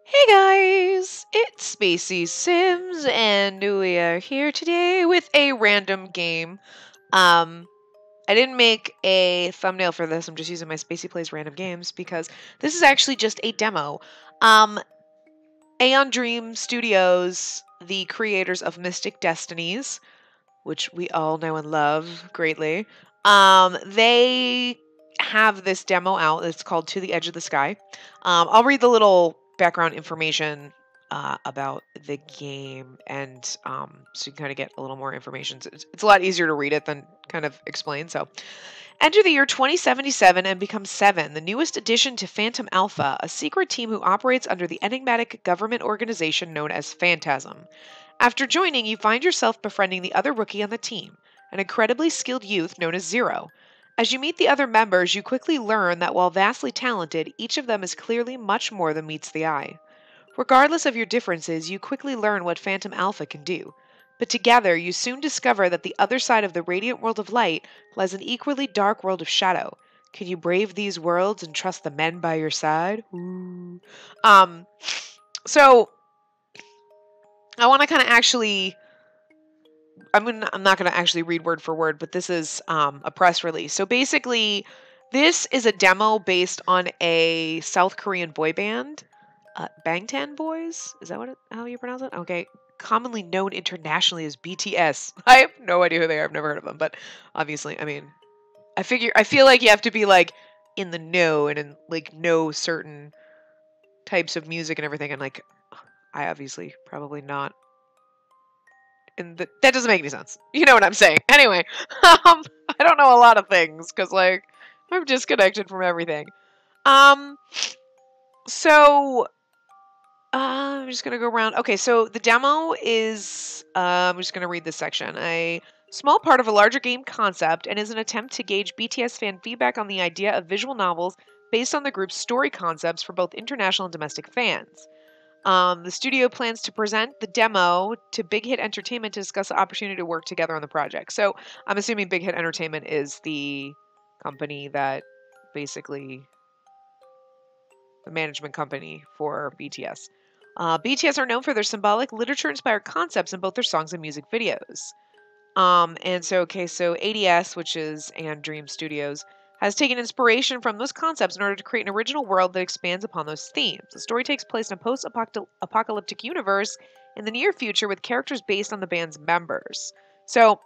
Hey guys, it's Spacey Sims, and we are here today with a random game. Um, I didn't make a thumbnail for this. I'm just using my Spacey Plays Random Games because this is actually just a demo. Um, Aeon Dream Studios, the creators of Mystic Destinies, which we all know and love greatly, they have this demo out. It's called To the Edge of the Sky. I'll read the little background information about the game, and so you can kind of get a little more information. So it's a lot easier to read it than kind of explain. So, enter the year 2077 and become Seven, the newest addition to Phantom Alpha, a secret team who operates under the enigmatic government organization known as Phantasm. After joining, you find yourself befriending the other rookie on the team, an incredibly skilled youth known as Zero. As you meet the other members, you quickly learn that while vastly talented, each of them is clearly much more than meets the eye. Regardless of your differences, you quickly learn what Phantom Alpha can do. But together, you soon discover that the other side of the radiant world of light lies an equally dark world of shadow. Can you brave these worlds and trust the men by your side? Ooh. Um, so I want to kind of actually I'm not going to actually read word for word, but this is a press release. So basically, this is a demo based on a South Korean boy band, Bangtan Boys. Is that how you pronounce it? Okay, commonly known internationally as BTS. I have no idea who they are. I've never heard of them, but obviously, I mean, I feel like you have to be like in the know and like know certain types of music and everything, and like I obviously probably not, and that doesn't make any sense. You know what I'm saying? Anyway, I don't know a lot of things because like I'm disconnected from everything. Um, so I'm just gonna go around. Okay, so the demo is. I'm just gonna read this section. A small part of a larger game concept and is an attempt to gauge BTS fan feedback on the idea of visual novels based on the group's story concepts for both international and domestic fans. The studio plans to present the demo to Big Hit Entertainment to discuss the opportunity to work together on the project. So I'm assuming Big Hit Entertainment is the company that basically the management company for BTS. BTS are known for their symbolic literature-inspired concepts in both their songs and music videos. So ADS, which is And Dream Studios, has taken inspiration from those concepts in order to create an original world that expands upon those themes. The story takes place in a post-apocalyptic universe in the near future with characters based on the band's members. So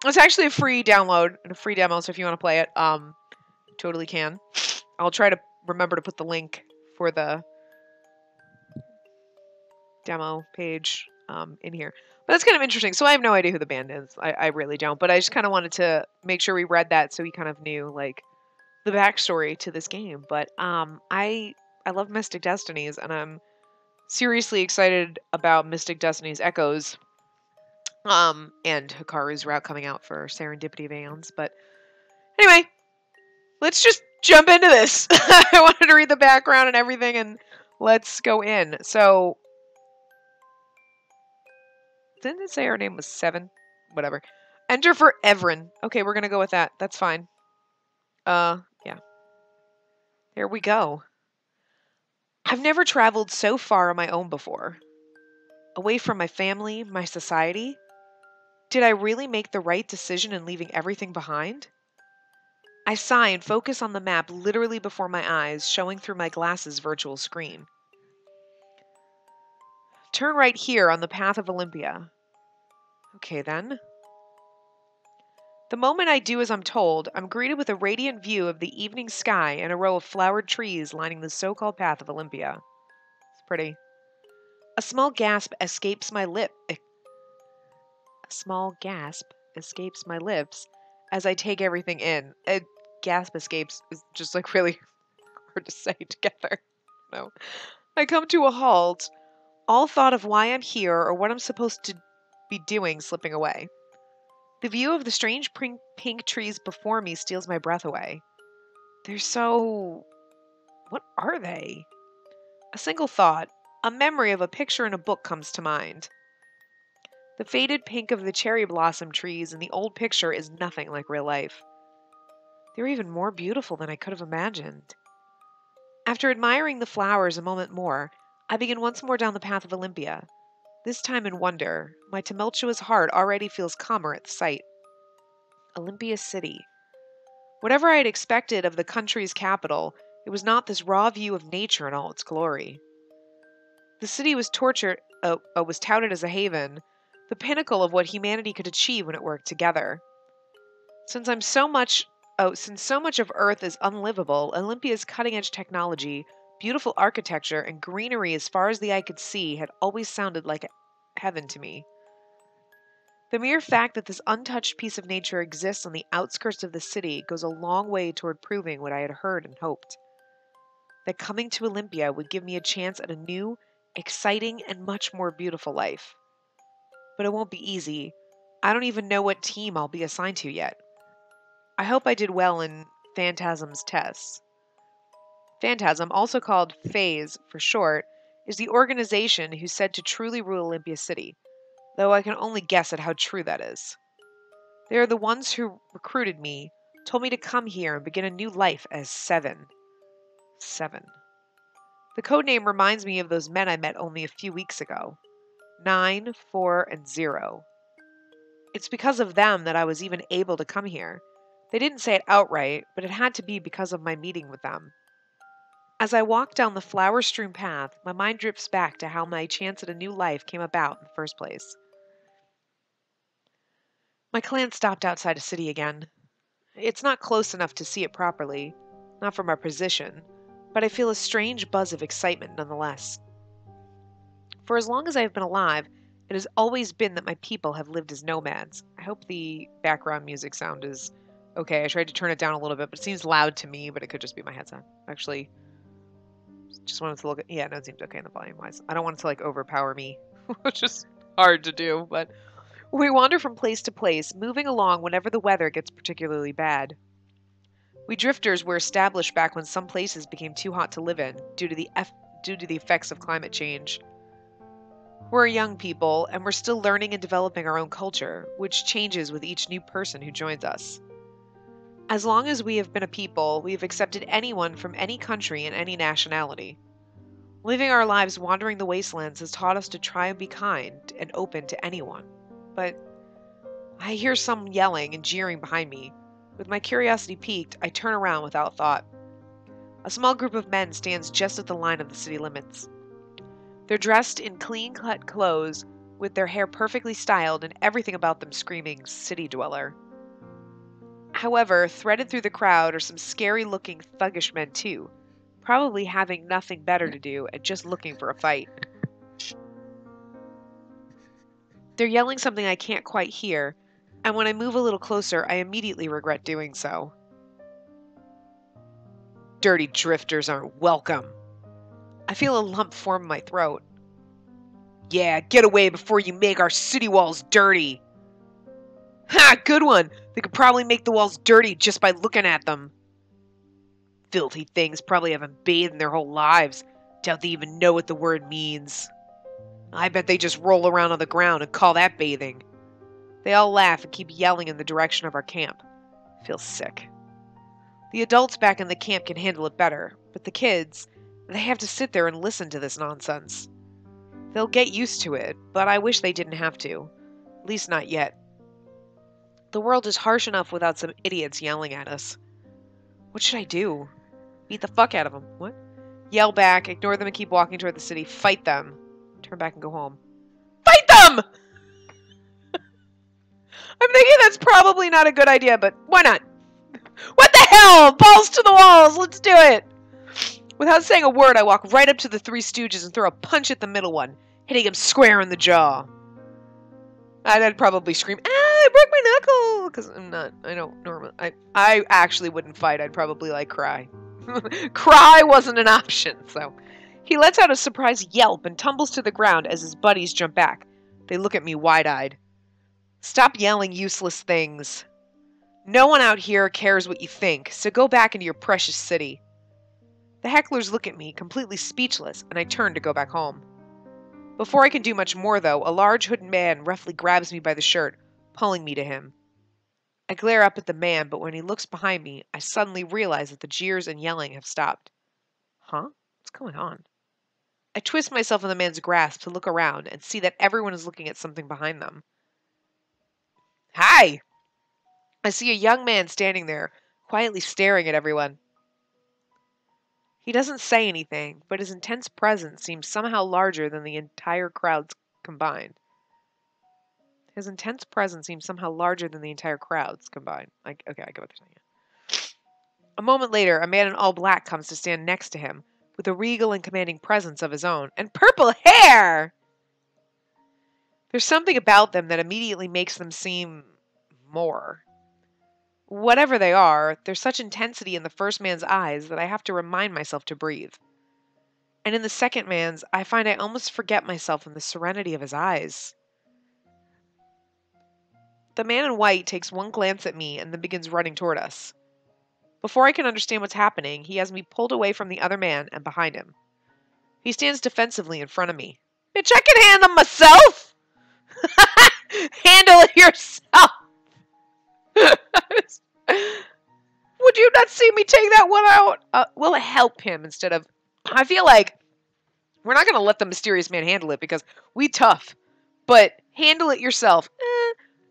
it's actually a free download and a free demo, so if you want to play it, totally can. I'll try to remember to put the link for the demo page in here. But that's kind of interesting. So I have no idea who the band is. I really don't. But I just kind of wanted to make sure we read that so we kind of knew like the backstory to this game. But I love Mystic Destinies, and I'm seriously excited about Mystic Destinies Echoes. And Hikaru's route coming out for Serendipity Vans. But anyway, let's just jump into this. I wanted to read the background and everything, and let's go in. So didn't it say her name was Seven? Whatever. Enter for Evren. Okay, we're gonna go with that. That's fine. Yeah. There we go. I've never traveled so far on my own before. Away from my family, my society. Did I really make the right decision in leaving everything behind? I sigh and focus on the map literally before my eyes, showing through my glasses' virtual screen. Turn right here on the path of Olympia. Okay then. The moment I do as I'm told, I'm greeted with a radiant view of the evening sky and a row of flowered trees lining the so-called path of Olympia. It's pretty. A small gasp escapes my lips as I take everything in. A gasp escapes is just like really hard to say together. No. I come to a halt, all thought of why I'm here or what I'm supposed to be doing slipping away. The view of the strange pink trees before me steals my breath away. They're so... What are they? A single thought, a memory of a picture in a book comes to mind. The faded pink of the cherry blossom trees in the old picture is nothing like real life. They're even more beautiful than I could have imagined. After admiring the flowers a moment more, I begin once more down the path of Olympia, this time in wonder. My tumultuous heart already feels calmer at the sight. Olympia City. Whatever I had expected of the country's capital, it was not this raw view of nature in all its glory. The city was was touted as a haven, the pinnacle of what humanity could achieve when it worked together. Since I'm so much since so much of Earth is unlivable, Olympia's cutting-edge technology, beautiful architecture, and greenery as far as the eye could see had always sounded like heaven to me. The mere fact that this untouched piece of nature exists on the outskirts of the city goes a long way toward proving what I had heard and hoped. That coming to Olympia would give me a chance at a new, exciting, and much more beautiful life. But it won't be easy. I don't even know what team I'll be assigned to yet. I hope I did well in Phantasm's tests. Phantasm, also called Phase for short, is the organization who's said to truly rule Olympia City, though I can only guess at how true that is. They are the ones who recruited me, told me to come here and begin a new life as Seven. Seven. The code name reminds me of those men I met only a few weeks ago. 9, 4, and 0. It's because of them that I was even able to come here. They didn't say it outright, but it had to be because of my meeting with them. As I walk down the flower-strewn path, my mind drifts back to how my chance at a new life came about in the first place. My clan stopped outside a city again. It's not close enough to see it properly, not from our position, but I feel a strange buzz of excitement nonetheless. For as long as I have been alive, it has always been that my people have lived as nomads. I hope the background music sound is okay. I tried to turn it down a little bit, but it seems loud to me, but it could just be my headset. Actually, just wanted to look at, yeah, no, it seems okay in the volume wise. I don't want it to like overpower me, which is hard to do, but we wander from place to place, moving along whenever the weather gets particularly bad. We drifters were established back when some places became too hot to live in due to the effects of climate change. We're young people, and we're still learning and developing our own culture, which changes with each new person who joins us. As long as we have been a people, we have accepted anyone from any country and any nationality. Living our lives wandering the wastelands has taught us to try and be kind and open to anyone. But I hear some yelling and jeering behind me. With my curiosity piqued, I turn around without thought. A small group of men stands just at the line of the city limits. They're dressed in clean-cut clothes, with their hair perfectly styled and everything about them screaming city dweller. However, threaded through the crowd are some scary-looking thuggish men too, probably having nothing better to do and just looking for a fight. They're yelling something I can't quite hear, and when I move a little closer, I immediately regret doing so. Dirty drifters aren't welcome. I feel a lump form in my throat. Yeah, get away before you make our city walls dirty. Ha, good one. They could probably make the walls dirty just by looking at them. Filthy things probably haven't bathed in their whole lives. Doubt they even know what the word means. I bet they just roll around on the ground and call that bathing. They all laugh and keep yelling in the direction of our camp. I feel sick. The adults back in the camp can handle it better, but the kids, they have to sit there and listen to this nonsense. They'll get used to it, but I wish they didn't have to. At least not yet. The world is harsh enough without some idiots yelling at us. What should I do? Beat the fuck out of them. What? Yell back, ignore them and keep walking toward the city. Fight them. Turn back and go home. Fight them! I'm thinking that's probably not a good idea, but why not? What the hell? Balls to the walls! Let's do it! Without saying a word, I walk right up to the Three Stooges and throw a punch at the middle one, hitting him square in the jaw. I'd probably scream, "Ah, I broke my knuckle!" Because I don't normally, I actually wouldn't fight. I'd probably, like, cry. Cry wasn't an option, so. He lets out a surprised yelp and tumbles to the ground as his buddies jump back. They look at me wide-eyed. Stop yelling useless things. No one out here cares what you think, so go back into your precious city. The hecklers look at me, completely speechless, and I turn to go back home. Before I can do much more, though, a large hooded man roughly grabs me by the shirt, pulling me to him. I glare up at the man, but when he looks behind me, I suddenly realize that the jeers and yelling have stopped. Huh? What's going on? I twist myself in the man's grasp to look around and see that everyone is looking at something behind them. Hi! I see a young man standing there, quietly staring at everyone. He doesn't say anything, but his intense presence seems somehow larger than the entire crowds combined. His intense presence seems somehow larger than the entire crowds combined. Okay, I get what they're saying. A moment later, a man in all black comes to stand next to him, with a regal and commanding presence of his own, and purple hair! There's something about them that immediately makes them seem more. Whatever they are, there's such intensity in the first man's eyes that I have to remind myself to breathe. And in the second man's, I find I almost forget myself in the serenity of his eyes. The man in white takes one glance at me and then begins running toward us. Before I can understand what's happening, he has me pulled away from the other man and behind him. He stands defensively in front of me. Bitch, I can handle myself! Handle it yourself! Would you not see me take that one out? Will it help him instead of... I feel like we're not going to let the mysterious man handle it because we tough. But handle it yourself.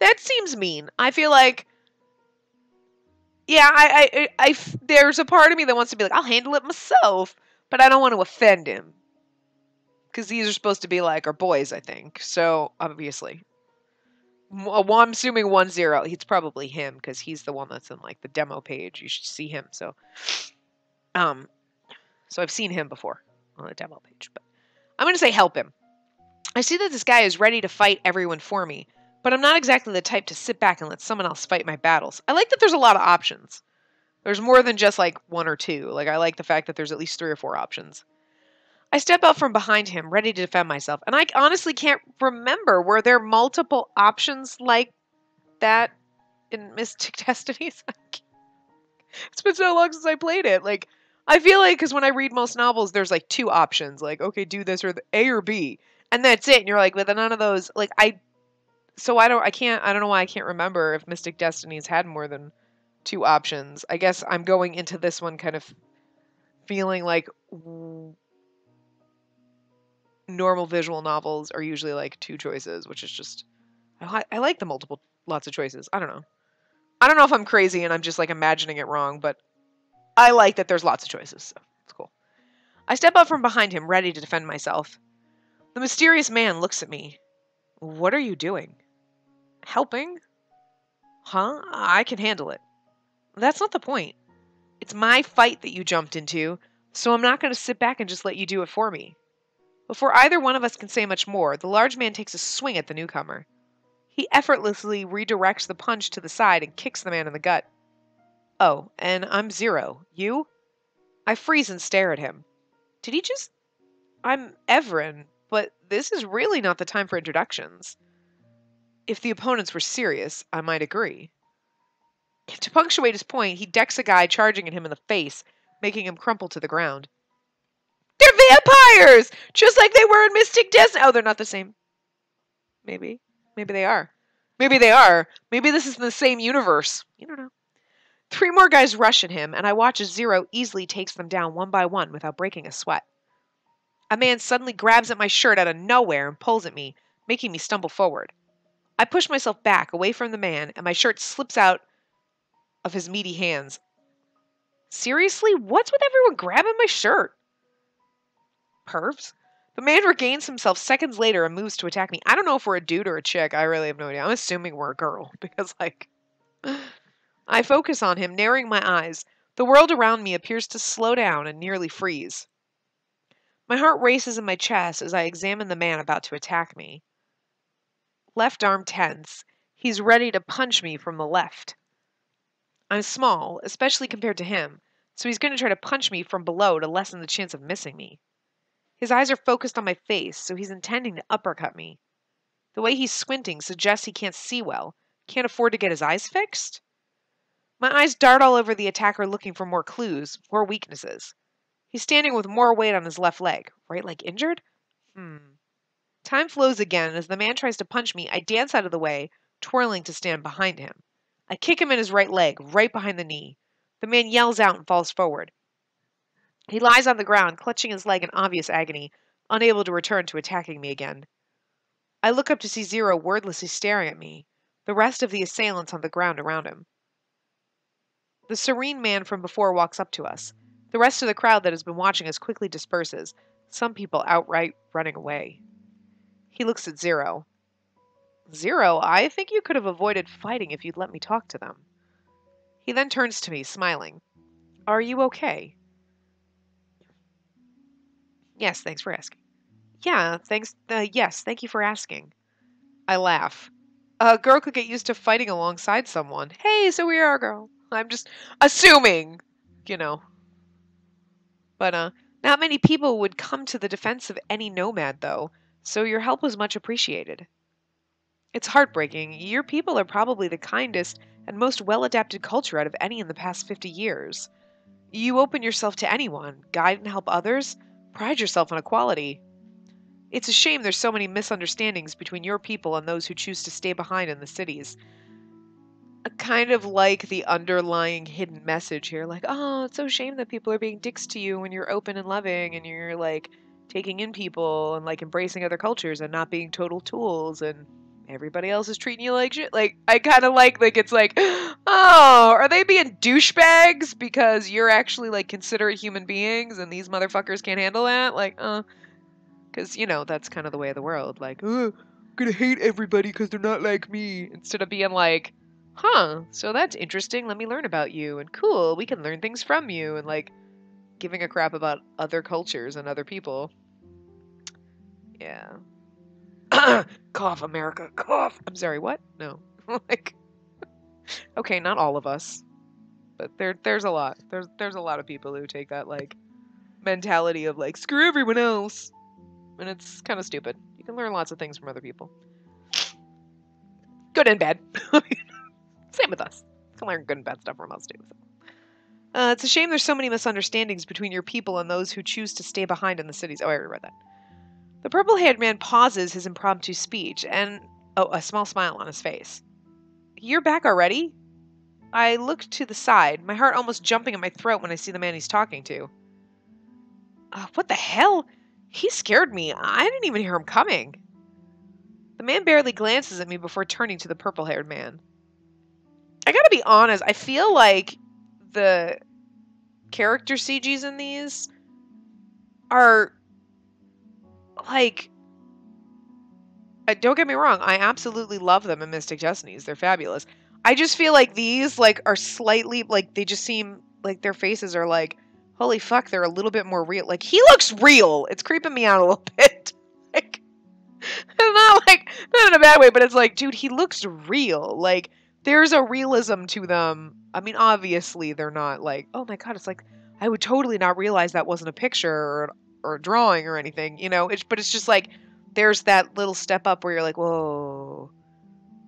That seems mean. I feel like... Yeah, there's a part of me that wants to be like, I'll handle it myself. But I don't want to offend him. Because these are supposed to be like our boys, I think. So, obviously. I'm assuming 1-0. It's probably him because he's the one that's in like the demo page. You should see him. So I've seen him before on the demo page. But I'm going to say help him. I see that this guy is ready to fight everyone for me, but I'm not exactly the type to sit back and let someone else fight my battles. I like that there's a lot of options. There's more than just like one or two. Like I like the fact that there's at least 3 or 4 options. I step out from behind him, ready to defend myself, and I honestly can't remember. Were there multiple options like that in Mystic Destinies? It's been so long since I played it. Like, I feel like, because when I read most novels, there's like 2 options. Like, okay, do this or A or B. And that's it. And you're like, with none of those, like, I don't know why I can't remember if Mystic Destinies had more than 2 options. I guess I'm going into this one kind of feeling like normal visual novels are usually like 2 choices, which is just, I like the lots of choices. I don't know. I don't know if I'm crazy and I'm just like imagining it wrong, but I like that there's lots of choices. So it's cool. I step up from behind him, ready to defend myself. The mysterious man looks at me. What are you doing? Helping? Huh? I can handle it. That's not the point. It's my fight that you jumped into, so I'm not going to sit back and just let you do it for me. Before either one of us can say much more, the large man takes a swing at the newcomer. He effortlessly redirects the punch to the side and kicks the man in the gut. Oh, and I'm 0. You? I freeze and stare at him. Did he just... I'm Everin, but this is really not the time for introductions. If the opponents were serious, I might agree. To punctuate his point, he decks a guy charging at him in the face, making him crumple to the ground. They're vampires! Just like they were in Mystic Destiny. Oh, they're not the same. Maybe. Maybe they are. Maybe they are. Maybe this is in the same universe. You don't know. 3 more guys rush at him, and I watch as 0 easily takes them down one by one without breaking a sweat. A man suddenly grabs at my shirt out of nowhere and pulls at me, making me stumble forward. I push myself back, away from the man, and my shirt slips out of his meaty hands. Seriously? What's with everyone grabbing my shirt? Pervs? The man regains himself seconds later and moves to attack me. I don't know if we're a dude or a chick. I really have no idea. I'm assuming we're a girl because, like... I focus on him, narrowing my eyes. The world around me appears to slow down and nearly freeze. My heart races in my chest as I examine the man about to attack me. Left arm tense. He's ready to punch me from the left. I'm small, especially compared to him, so he's going to try to punch me from below to lessen the chance of missing me. His eyes are focused on my face, so he's intending to uppercut me. The way he's squinting suggests he can't see well, can't afford to get his eyes fixed. My eyes dart all over the attacker looking for more clues, more weaknesses. He's standing with more weight on his left leg. Right leg injured? Time flows again. As the man tries to punch me, I dance out of the way, twirling to stand behind him. I kick him in his right leg, right behind the knee. The man yells out and falls forward. He lies on the ground, clutching his leg in obvious agony, unable to return to attacking me again. I look up to see Zero wordlessly staring at me, the rest of the assailants on the ground around him. The serene man from before walks up to us. The rest of the crowd that has been watching us quickly disperses, some people outright running away. He looks at Zero. Zero, I think you could have avoided fighting if you'd let me talk to them. He then turns to me, smiling. Are you okay? Yes, thanks for asking. Yeah, thanks. Yes, thank you for asking. I laugh. A girl could get used to fighting alongside someone. Hey, so we are a girl. I'm just assuming, you know. But, not many people would come to the defense of any nomad, though, so your help was much appreciated. It's heartbreaking. Your people are probably the kindest and most well-adapted culture out of any in the past 50 years. You open yourself to anyone, guide and help others, pride yourself on equality. It's a shame there's so many misunderstandings between your people and those who choose to stay behind in the cities. A kind of like the underlying hidden message here, like, oh, it's so shame that people are being dicks to you when you're open and loving and you're like taking in people and like embracing other cultures and not being total tools and everybody else is treating you like shit. Like, I kind of like it's like, oh, are they being douchebags because you're actually like considerate human beings and these motherfuckers can't handle that? Like, because, you know, that's kind of the way of the world. Like, oh, I'm gonna hate everybody because they're not like me. Instead of being like, huh, so that's interesting. Let me learn about you. And cool, we can learn things from you. And like, giving a crap about other cultures and other people. Yeah. Cough, America, cough. I'm sorry, what? No. Like, okay, not all of us. But there's a lot. There's a lot of people who take that, like, mentality of, like, screw everyone else. And it's kind of stupid. You can learn lots of things from other people. Good and bad. Same with us. You can learn good and bad stuff from us, too. It's a shame there's so many misunderstandings between your people and those who choose to stay behind in the cities. Oh, I already read that. The purple-haired man pauses his impromptu speech, and, a small smile on his face. You're back already? I look to the side, my heart almost jumping in my throat when I see the man he's talking to. What the hell? He scared me. I didn't even hear him coming. The man barely glances at me before turning to the purple-haired man. I gotta be honest, I feel like the character CGs in these are, like, don't get me wrong, I absolutely love them in Mystic Destinies. They're fabulous. I just feel like these, like, are slightly, like, they just seem like their faces are like, holy fuck, they're a little bit more real. Like, he looks real. It's creeping me out a little bit. Like, not in a bad way, but it's like, dude, he looks real. Like, there's a realism to them. I mean, obviously, they're not like, oh my god, it's like, I would totally not realize that wasn't a picture or a drawing or anything, you know? But it's just like, there's that little step up where you're like, whoa.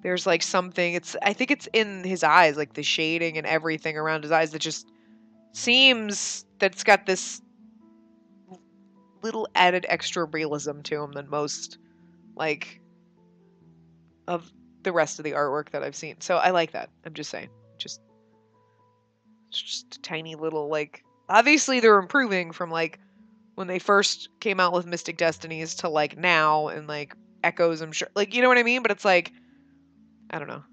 There's like something, I think it's in his eyes, like the shading and everything around his eyes that just seems that's got this little added extra realism to him than most, like, of the rest of the artwork that I've seen. So I like that. I'm just saying. Just a tiny little, like, obviously they're improving from, like, when they first came out with Mystic Destinies to, like, now, and, like, Echoes, I'm sure. Like, you know what I mean? But it's like, I don't know.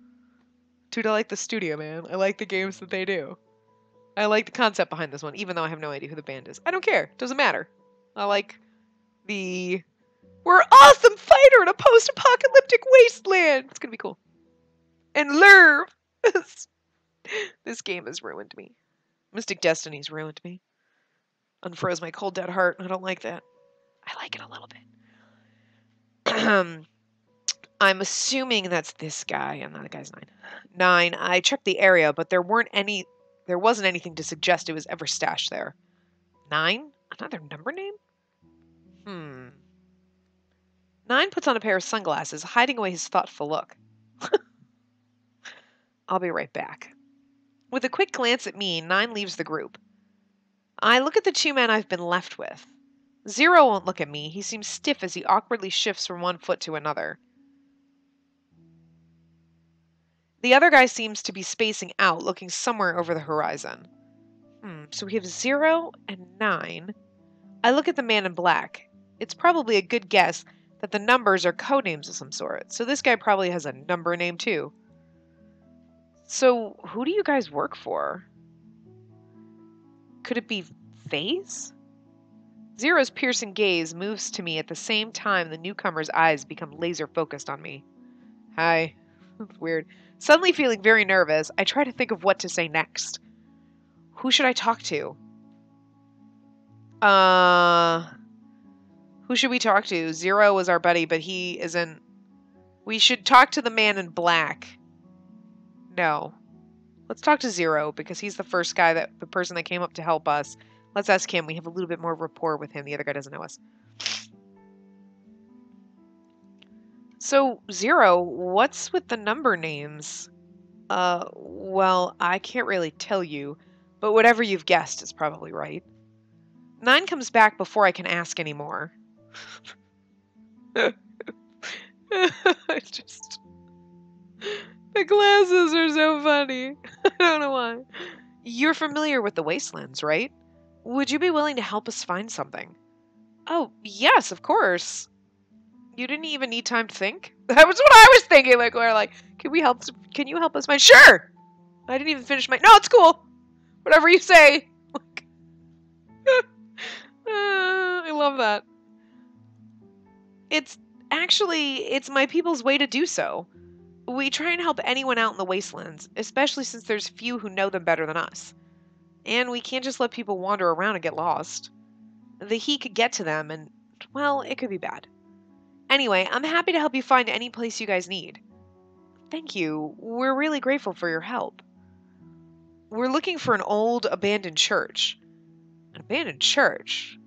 Dude, I like the studio, man. I like the games that they do. I like the concept behind this one, even though I have no idea who the band is. I don't care. Doesn't matter. I like the... We're awesome fighter in a post-apocalyptic wasteland! It's gonna be cool. And Lerv! This game has ruined me. Mystic Destinies ruined me. Unfroze my cold dead heart. I don't like that. I like it a little bit. I'm assuming that's this guy. And that guy's 9. 9. I checked the area, but there wasn't anything to suggest it was ever stashed there. 9? Another number name? 9 puts on a pair of sunglasses, hiding away his thoughtful look. I'll be right back. With a quick glance at me, 9 leaves the group. I look at the 2 men I've been left with. 0 won't look at me. He seems stiff as he awkwardly shifts from one foot to another. The other guy seems to be spacing out, looking somewhere over the horizon. So we have 0 and 9. I look at the man in black. it's probably a good guess that the numbers are codenames of some sort. So this guy probably has a number name too. So who do you guys work for? Could it be Vase? Zero's piercing gaze moves to me at the same time the newcomer's eyes become laser focused on me. Hi. That's weird. Suddenly feeling very nervous, I try to think of what to say next. Who should I talk to? Who should we talk to? Zero was our buddy, but he isn't. We should talk to the man in black. No. Let's talk to Zero, because he's the first guy, the person that came up to help us. Let's ask him. We have a little bit more rapport with him. The other guy doesn't know us. So, Zero, what's with the number names? Well, I can't really tell you, but whatever you've guessed is probably right. 9 comes back before I can ask anymore. Just... The glasses are so funny. I don't know why. You're familiar with the Wastelands, right? Would you be willing to help us find something? Oh, yes, of course. You didn't even need time to think? That was what I was thinking. Like, we're like, can you help us find? Sure! I didn't even finish my... No, it's cool. Whatever you say. I love that. It's my people's way to do so. We try and help anyone out in the Wastelands, especially since there's few who know them better than us. And we can't just let people wander around and get lost. The heat could get to them and, well, it could be bad. Anyway, I'm happy to help you find any place you guys need. Thank you. We're really grateful for your help. We're looking for an old abandoned church. An abandoned church?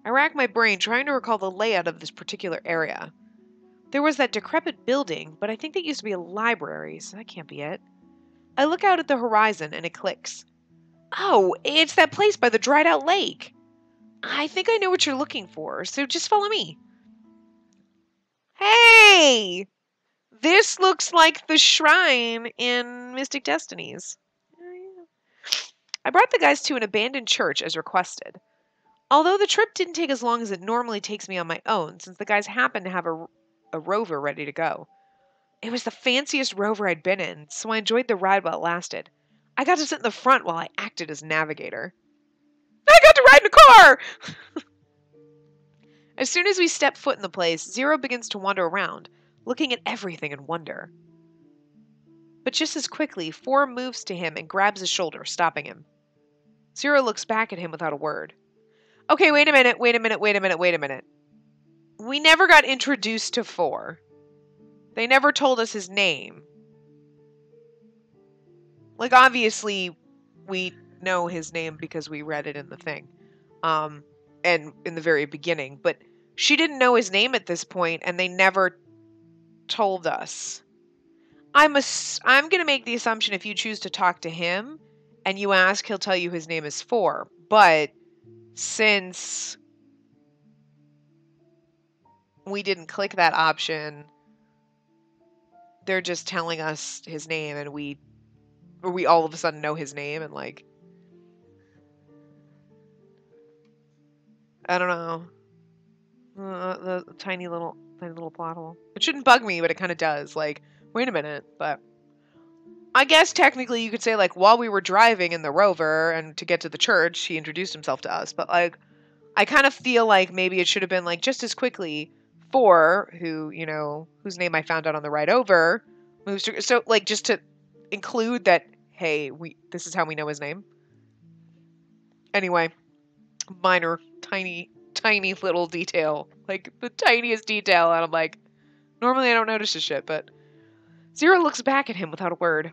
I rack my brain trying to recall the layout of this particular area. There was that decrepit building, but I think that used to be a library, so that can't be it. I look out at the horizon and it clicks. Oh, it's that place by the dried out lake. I think I know what you're looking for, so just follow me. Hey! This looks like the shrine in Mystic Destinies. I brought the guys to an abandoned church as requested. Although the trip didn't take as long as it normally takes me on my own, since the guys happened to have a rover ready to go. It was the fanciest rover I'd been in, so I enjoyed the ride while it lasted. I got to sit in the front while I acted as navigator. I got to ride in a car! As soon as we step foot in the place, Zero begins to wander around, looking at everything in wonder. But just as quickly, 4 moves to him and grabs his shoulder, stopping him. Zero looks back at him without a word. Okay, wait a minute. We never got introduced to 4. They never told us his name. Like, obviously, we know his name because we read it in the thing. And in the very beginning. But she didn't know his name at this point, and they never told us. I'm going to make the assumption if you choose to talk to him, and you ask, he'll tell you his name is 4. But since we didn't click that option, they're just telling us his name, and we all of a sudden know his name, and like, I don't know, the tiny little plot hole. It shouldn't bug me, but it kind of does. Like, wait a minute, but I guess technically you could say, like, while we were driving in the rover and to get to the church, he introduced himself to us, but like, I kind of feel like maybe it should have been like just as quickly 4, who, you know, whose name I found out on the ride over, moves to, so like just to include that, hey, this is how we know his name. Anyway, minor, tiny little detail, like the tiniest detail, and I'm like, normally I don't notice this shit, but Zero looks back at him without a word.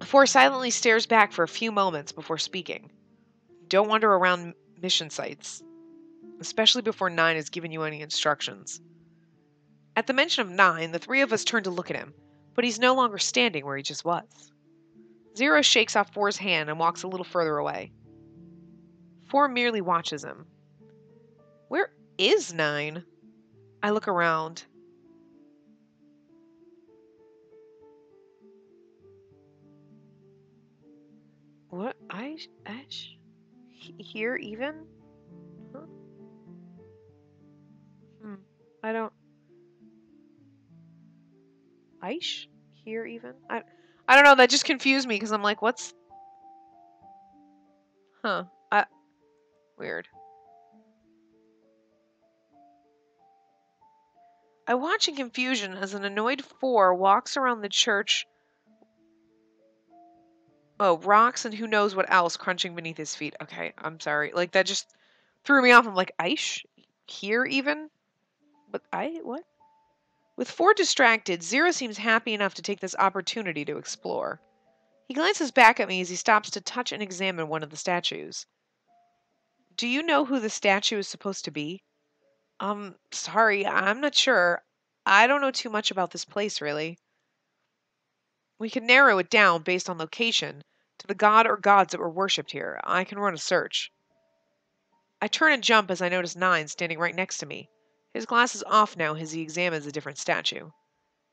4 silently stares back for a few moments before speaking. Don't wander around mission sites, especially before 9 has given you any instructions. At the mention of 9, the 3 of us turn to look at him, but he's no longer standing where he just was. Zero shakes off 4's hand and walks a little further away. 4 merely watches him. Where is 9? I look around. What? Here even? Huh? Aish? Here even? I don't know, that just confused me because I'm like, what's... Huh. Weird. I watch in confusion as an annoyed 4 walks around the church. Oh, rocks and who knows what else crunching beneath his feet. Okay, I'm sorry. Like, that just threw me off. I'm like, Aish? Here even? But what? With 4 distracted, Zero seems happy enough to take this opportunity to explore. He glances back at me as he stops to touch and examine one of the statues. Do you know who the statue is supposed to be? Sorry, I'm not sure. I don't know too much about this place, really. We can narrow it down based on location to the god or gods that were worshipped here. I can run a search. I turn and jump as I notice 9 standing right next to me. His glass is off now as he examines a different statue.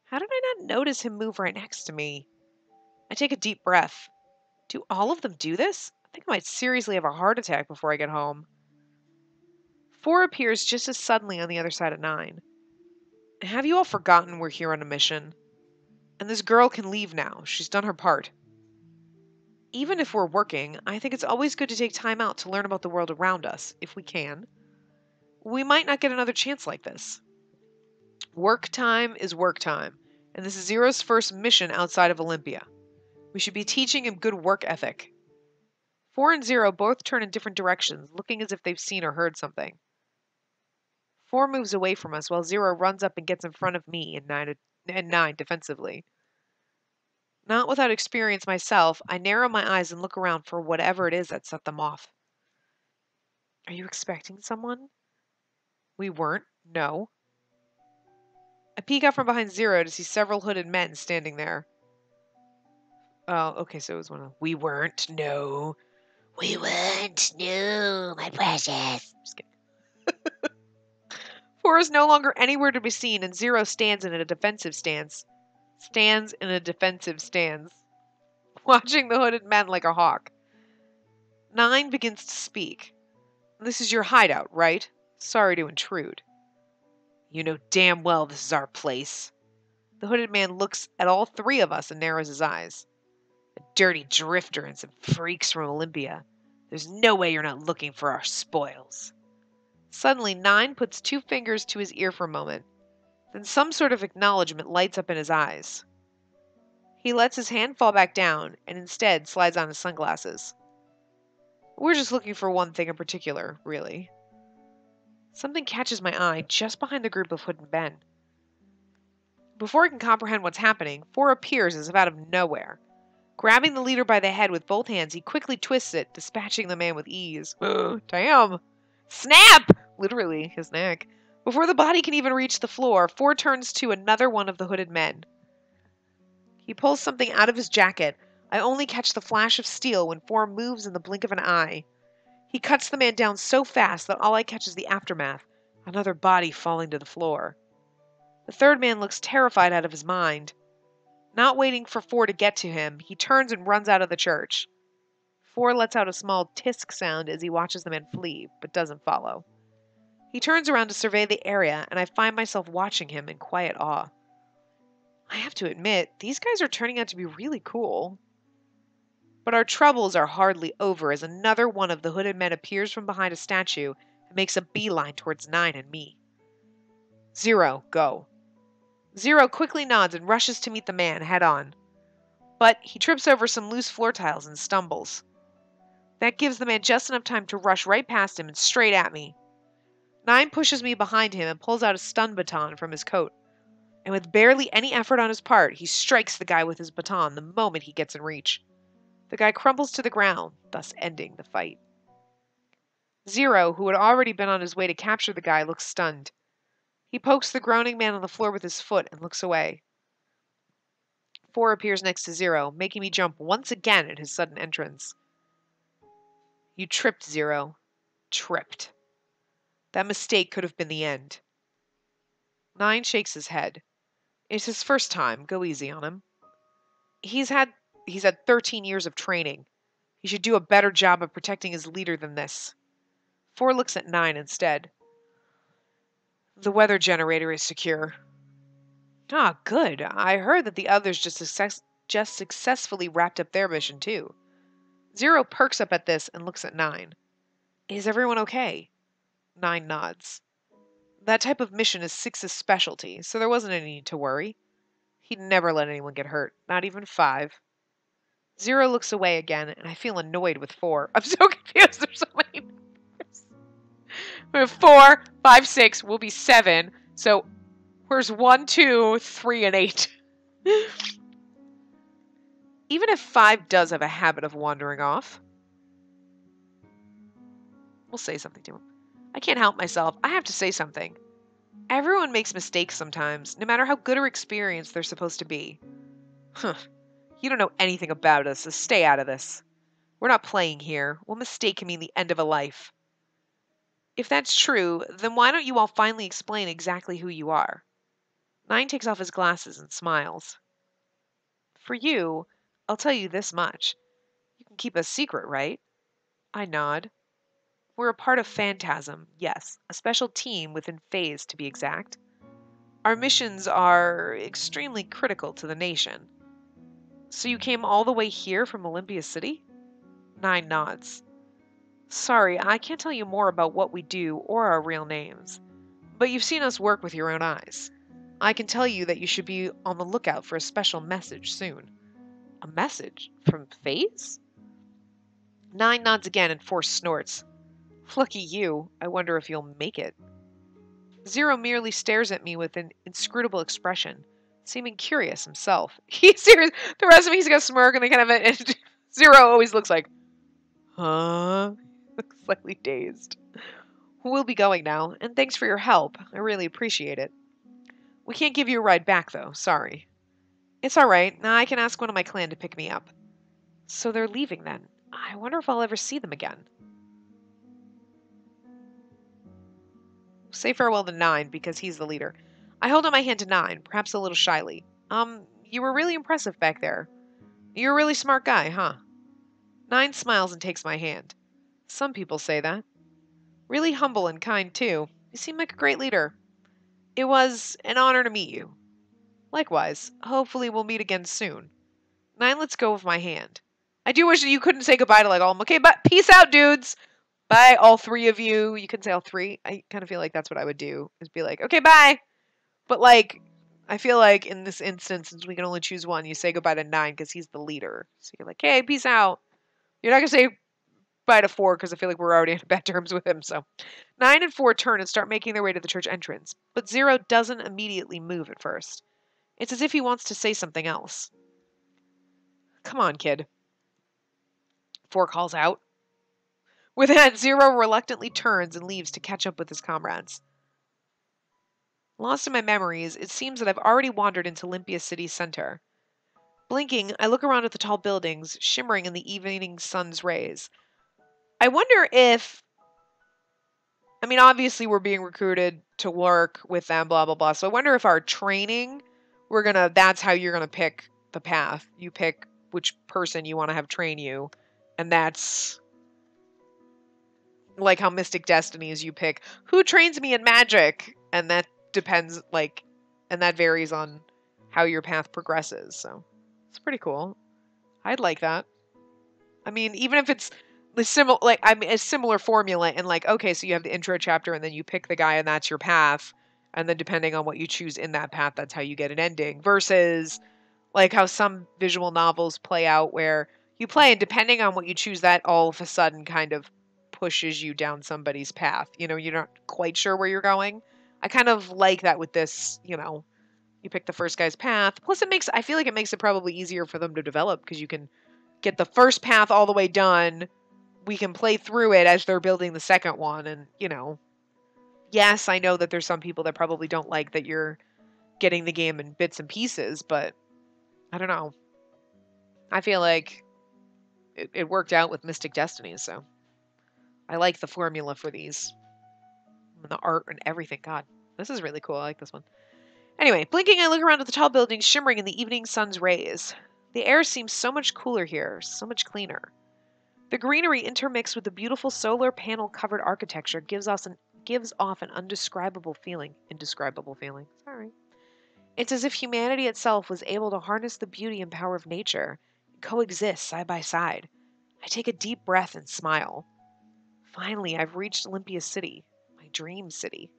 How did I not notice him move right next to me? I take a deep breath. Do all of them do this? I think I might seriously have a heart attack before I get home. 4 appears just as suddenly on the other side of 9. Have you all forgotten we're here on a mission? And this girl can leave now. She's done her part. Even if we're working, I think it's always good to take time out to learn about the world around us, if we can. We might not get another chance like this. Work time is work time, and this is Zero's first mission outside of Olympia. We should be teaching him good work ethic. 4 and 0 both turn in different directions, looking as if they've seen or heard something. 4 moves away from us while 0 runs up and gets in front of me and 9 defensively. Not without experience myself, I narrow my eyes and look around for whatever it is that set them off. Are you expecting someone? We weren't, no. I peek out from behind 0 to see several hooded men standing there. Oh, okay, so it was one of... We weren't, no. We weren't, no, my precious. Just kidding. 4 is no longer anywhere to be seen, and 0 stands in a defensive stance. Watching the hooded men like a hawk. 9 begins to speak. This is your hideout, right? Sorry to intrude. You know damn well this is our place. The hooded man looks at all 3 of us and narrows his eyes. A dirty drifter and some freaks from Olympia. There's no way you're not looking for our spoils. Suddenly, 9 puts 2 fingers to his ear for a moment. Then some sort of acknowledgement lights up in his eyes. He lets his hand fall back down and instead slides on his sunglasses. We're just looking for one thing in particular, really. Something catches my eye just behind the group of hooded men. Before I can comprehend what's happening, 4 appears as if out of nowhere. Grabbing the leader by the head with both hands, he quickly twists it, dispatching the man with ease. Damn! Snap! Literally, his neck. Before the body can even reach the floor, 4 turns to another one of the hooded men. He pulls something out of his jacket. I only catch the flash of steel when 4 moves in the blink of an eye. He cuts the man down so fast that all I catch is the aftermath, another body falling to the floor. The third man looks terrified out of his mind. Not waiting for 4 to get to him, he turns and runs out of the church. 4 lets out a small tisk sound as he watches the man flee, but doesn't follow. He turns around to survey the area, and I find myself watching him in quiet awe. I have to admit, these guys are turning out to be really cool. But our troubles are hardly over as another one of the hooded men appears from behind a statue and makes a beeline towards 9 and me. 0, go. 0 quickly nods and rushes to meet the man head on. But he trips over some loose floor tiles and stumbles. That gives the man just enough time to rush right past him and straight at me. 9 pushes me behind him and pulls out a stun baton from his coat. And with barely any effort on his part, he strikes the guy with his baton the moment he gets in reach. The guy crumbles to the ground, thus ending the fight. 0, who had already been on his way to capture the guy, looks stunned. He pokes the groaning man on the floor with his foot and looks away. 4 appears next to 0, making me jump once again at his sudden entrance. You tripped, 0. Tripped. That mistake could have been the end. 9 shakes his head. It's his first time. Go easy on him. He's had 13 years of training. He should do a better job of protecting his leader than this. 4 looks at 9 instead. The weather generator is secure. Ah, good. I heard that the others just successfully wrapped up their mission, too. Zero perks up at this and looks at Nine. Is everyone okay? Nine nods. That type of mission is Six's specialty, so there wasn't any need to worry. He'd never let anyone get hurt, not even Five. Zero looks away again, and I feel annoyed with Four. I'm so confused. There's so many numbers. We have 4, 5, 6. We'll be 7. So where's 1, 2, 3, and 8? Even if 5 does have a habit of wandering off, we'll say something to him. I can't help myself. I have to say something. Everyone makes mistakes sometimes, no matter how good or experienced they're supposed to be. Huh. You don't know anything about us, so stay out of this. We're not playing here. One mistake can mean the end of a life. If that's true, then why don't you all finally explain exactly who you are? Nine takes off his glasses and smiles. For you, I'll tell you this much. You can keep a secret, right? I nod. We're a part of Phantasm, yes, a special team within Phase to be exact. Our missions are extremely critical to the nation. So you came all the way here from Olympia City? Nine nods. Sorry, I can't tell you more about what we do or our real names, but you've seen us work with your own eyes. I can tell you that you should be on the lookout for a special message soon. A message? From Phase? Nine nods again and Four snorts. Lucky you. I wonder if you'll make it. Zero merely stares at me with an inscrutable expression, seeming curious himself. He's serious. The rest of me, he's got a smirk and they kind of. And Zero always looks like, huh? Looks slightly dazed. We'll be going now, and thanks for your help. I really appreciate it. We can't give you a ride back, though. Sorry. It's all right. Now I can ask one of my clan to pick me up. So they're leaving then. I wonder if I'll ever see them again. Say farewell to Nine, because he's the leader. I hold out my hand to Nine, perhaps a little shyly. You were really impressive back there. You're a really smart guy, huh? Nine smiles and takes my hand. Some people say that. Really humble and kind, too. You seem like a great leader. It was an honor to meet you. Likewise. Hopefully we'll meet again soon. Nine lets go of my hand. I do wish that you couldn't say goodbye to all of them. Okay, but peace out, dudes. Bye, all 3 of you. You can say all 3. I kind of feel like that's what I would do. Is be like, okay, bye. But I feel like in this instance, since we can only choose one, you say goodbye to Nine because he's the leader. So you're like, hey, peace out. You're not gonna say bye to 4 because I feel like we're already on bad terms with him. So 9 and 4 turn and start making their way to the church entrance, but Zero doesn't immediately move at first. It's as if he wants to say something else. Come on, kid. 4 calls out. With that, Zero reluctantly turns and leaves to catch up with his comrades. Lost in my memories, it seems that I've already wandered into Olympia City's center. Blinking, I look around at the tall buildings, shimmering in the evening sun's rays. I wonder if... obviously we're being recruited to work with them, blah, blah, blah. So I wonder if our training, that's how you're gonna pick the path. You pick which person you want to have train you, and that's... like how Mystic Destiny is, you pick who trains me in magic, and that depends, and that varies on how your path progresses. So it's pretty cool. I'd like that. Even if it's the a similar formula, and okay, so you have the intro chapter, and then you pick the guy, and that's your path, and then depending on what you choose in that path, that's how you get an ending. Versus how some visual novels play out, where you play, and depending on what you choose, that all of a sudden kind of pushes you down somebody's path. You're not quite sure where you're going. I kind of like that with this, you pick the first guy's path. Plus I feel like it makes it probably easier for them to develop, because you can get the first path all the way done. We can play through it as they're building the second one. And, yes, I know that there's some people that probably don't like that you're getting the game in bits and pieces, but I don't know. I feel like it worked out with Mystic Destiny, so I like the formula for these. And the art and everything. God, this is really cool. I like this one. Anyway, blinking, I look around at the tall buildings shimmering in the evening sun's rays. The air seems so much cooler here, so much cleaner. The greenery intermixed with the beautiful solar panel covered architecture gives off an indescribable feeling. Sorry. It's as if humanity itself was able to harness the beauty and power of nature and coexist side by side. I take a deep breath and smile. Finally, I've reached Olympia City, my dream city.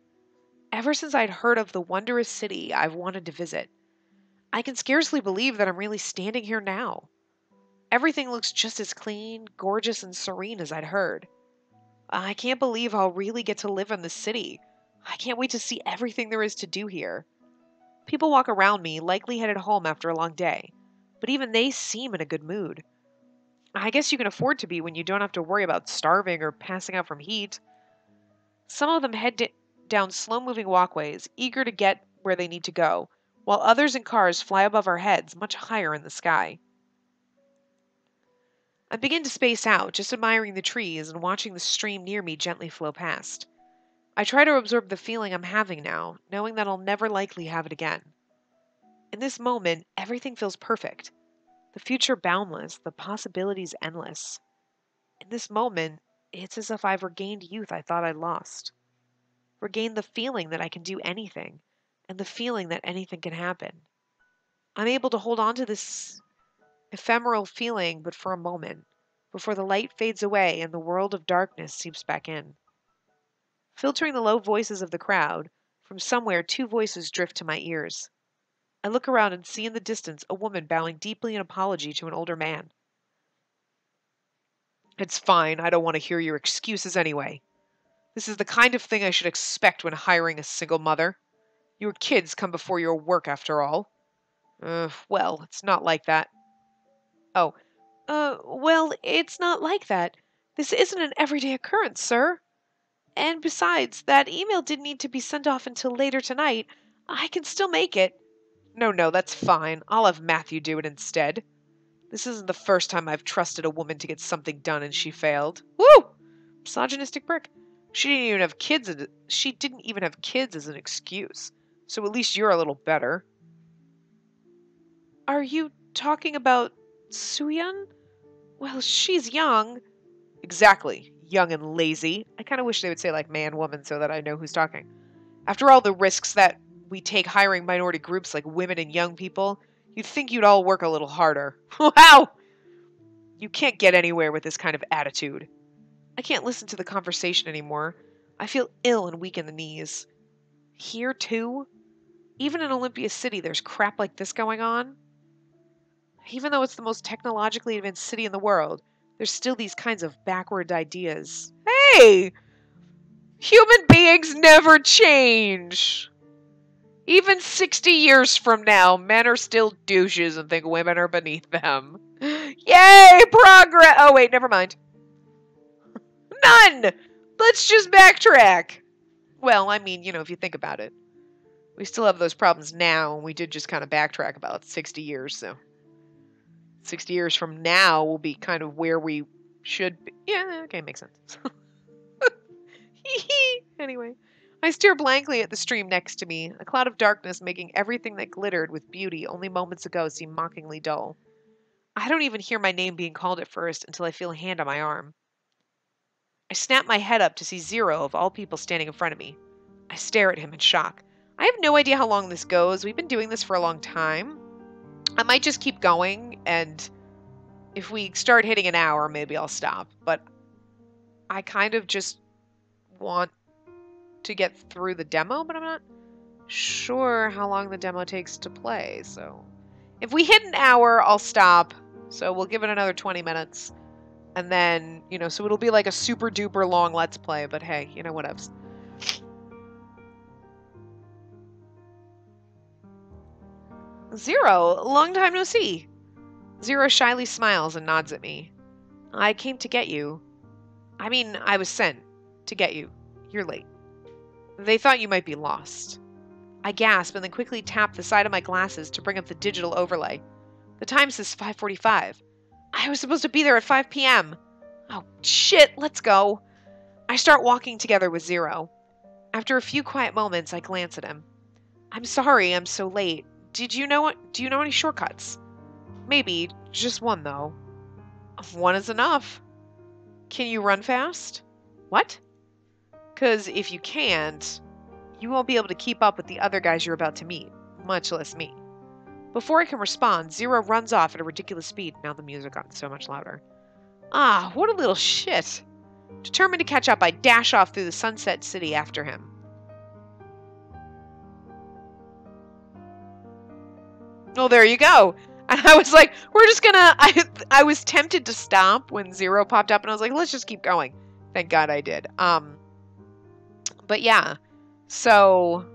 Ever since I'd heard of the wondrous city I've wanted to visit, I can scarcely believe that I'm really standing here now. Everything looks just as clean, gorgeous, and serene as I'd heard. I can't believe I'll really get to live in this city. I can't wait to see everything there is to do here. People walk around me, likely headed home after a long day, but even they seem in a good mood. I guess you can afford to be when you don't have to worry about starving or passing out from heat. Some of them down slow moving walkways, eager to get where they need to go, while others in cars fly above our heads, much higher in the sky. I begin to space out, just admiring the trees and watching the stream near me gently flow past. I try to absorb the feeling I'm having now, knowing that I'll never likely have it again. In this moment, everything feels perfect. The future boundless, the possibilities endless. In this moment, it's as if I've regained youth I thought I'd lost. Regained the feeling that I can do anything, and the feeling that anything can happen. I'm able to hold on to this ephemeral feeling but for a moment, before the light fades away and the world of darkness seeps back in. Filtering the low voices of the crowd, from somewhere two voices drift to my ears. I look around and see in the distance a woman bowing deeply in apology to an older man. It's fine, I don't want to hear your excuses anyway. This is the kind of thing I should expect when hiring a single mother. Your kids come before your work after all. Well, it's not like that. Oh, well, it's not like that. This isn't an everyday occurrence, sir. And besides, that email didn't need to be sent off until later tonight. I can still make it. No, that's fine. I'll have Matthew do it instead. This isn't the first time I've trusted a woman to get something done and she failed. Woo! Misogynistic prick. She didn't even have kids as an excuse. So at least you're a little better. Are you talking about Suyun? Well, she's young. Exactly. Young and lazy. I kind of wish they would say like man, woman so that I know who's talking. After all the risks that we take hiring minority groups like women and young people, you'd think you'd all work a little harder. Wow! You can't get anywhere with this kind of attitude. I can't listen to the conversation anymore. I feel ill and weak in the knees. Here, too? Even in Olympia City, there's crap like this going on? Even though it's the most technologically advanced city in the world, there's still these kinds of backward ideas. Hey! Human beings never change! Even 60 years from now, men are still douches and think women are beneath them. Yay! Progress! Oh, wait, never mind. None! Let's just backtrack. Well, I mean, if you think about it. We still have those problems now, and we did just kind of backtrack about 60 years, so 60 years from now will be kind of where we should be. Yeah, okay, makes sense. Anyway, I stare blankly at the stream next to me, a cloud of darkness making everything that glittered with beauty only moments ago seem mockingly dull. I don't even hear my name being called at first until I feel a hand on my arm. I snap my head up to see Zero, of all people, standing in front of me. I stare at him in shock. I have no idea how long this goes. We've been doing this for a long time. I might just keep going, and if we start hitting an hour, maybe I'll stop. But I kind of just want to get through the demo, but I'm not sure how long the demo takes to play. So if we hit an hour, I'll stop. So we'll give it another 20 minutes. And then, so it'll be like a super duper long Let's Play, but hey, whatevs. Zero, long time no see. Zero shyly smiles and nods at me. I came to get you. I mean, I was sent to get you. You're late. They thought you might be lost. I gasp and then quickly tap the side of my glasses to bring up the digital overlay. The time says 5:45. I was supposed to be there at 5 p.m. Oh, shit, let's go. I start walking together with Zero. After a few quiet moments, I glance at him. I'm sorry I'm so late. Do you know any shortcuts? Maybe, just one though. One is enough. Can you run fast? What? 'Cause if you can't, you won't be able to keep up with the other guys you're about to meet. much less me. Before I can respond, Zero runs off at a ridiculous speed. Now the music got so much louder. Ah, what a little shit. Determined to catch up, I dash off through the Sunset City after him. Oh, there you go. And I was like, we're just gonna... I was tempted to stop when Zero popped up, and I was like, let's just keep going. Thank God I did. But yeah. So...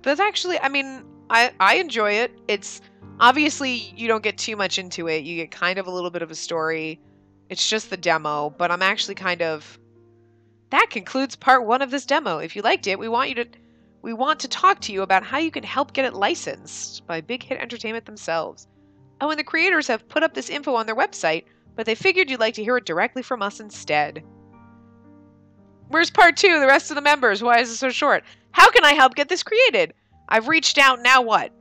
That's actually... I mean, I enjoy it. It's... Obviously, you don't get too much into it. You get kind of a little bit of a story. It's just the demo, but I'm actually kind of... That concludes part 1 of this demo. If you liked it, we want to talk to you about how you can help get it licensed by Big Hit Entertainment themselves. Oh, and the creators have put up this info on their website, but they figured you'd like to hear it directly from us instead. Where's part 2? The rest of the members? Why is it so short? How can I help get this created? I've reached out, now what?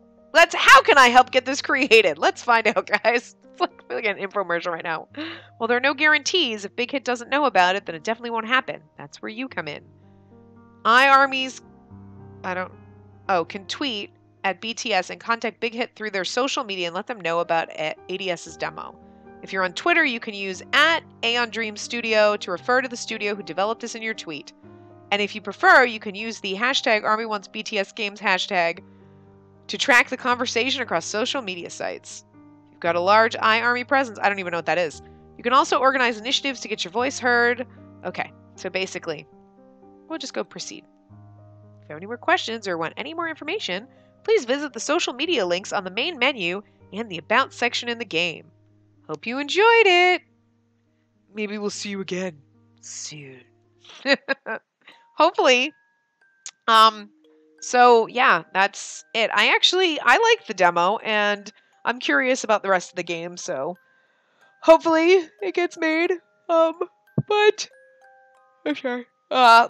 How can I help get this created? Let's find out, guys. It's like an infomercial right now. Well, there are no guarantees. If Big Hit doesn't know about it, then it definitely won't happen. That's where you come in. iArmies can tweet at BTS and contact Big Hit through their social media and let them know about ADS's demo. If you're on Twitter, you can use @AeonDream Studio to refer to the studio who developed this in your tweet. And if you prefer, you can use the hashtag #ArmyWantsBTSGames hashtag to track the conversation across social media sites. You've got a large iArmy presence. I don't even know what that is. You can also organize initiatives to get your voice heard. Okay, so basically, we'll just go proceed. If you have any more questions or want any more information, please visit the social media links on the main menu and the About section in the game. Hope you enjoyed it. Maybe we'll see you again soon. Hopefully. So yeah, that's it. I like the demo, and I'm curious about the rest of the game, so hopefully it gets made. But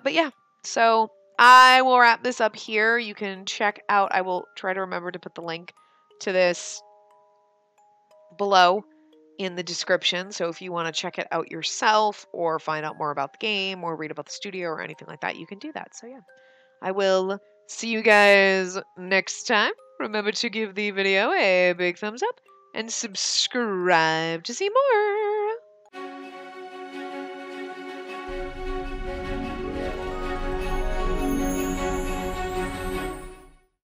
yeah. So I will wrap this up here. You can check out, I will try to remember to put the link to this below in the description. So if you want to check it out yourself or find out more about the game or read about the studio or anything like that, you can do that. So yeah, I will see you guys next time. Remember to give the video a big thumbs up and subscribe to see more.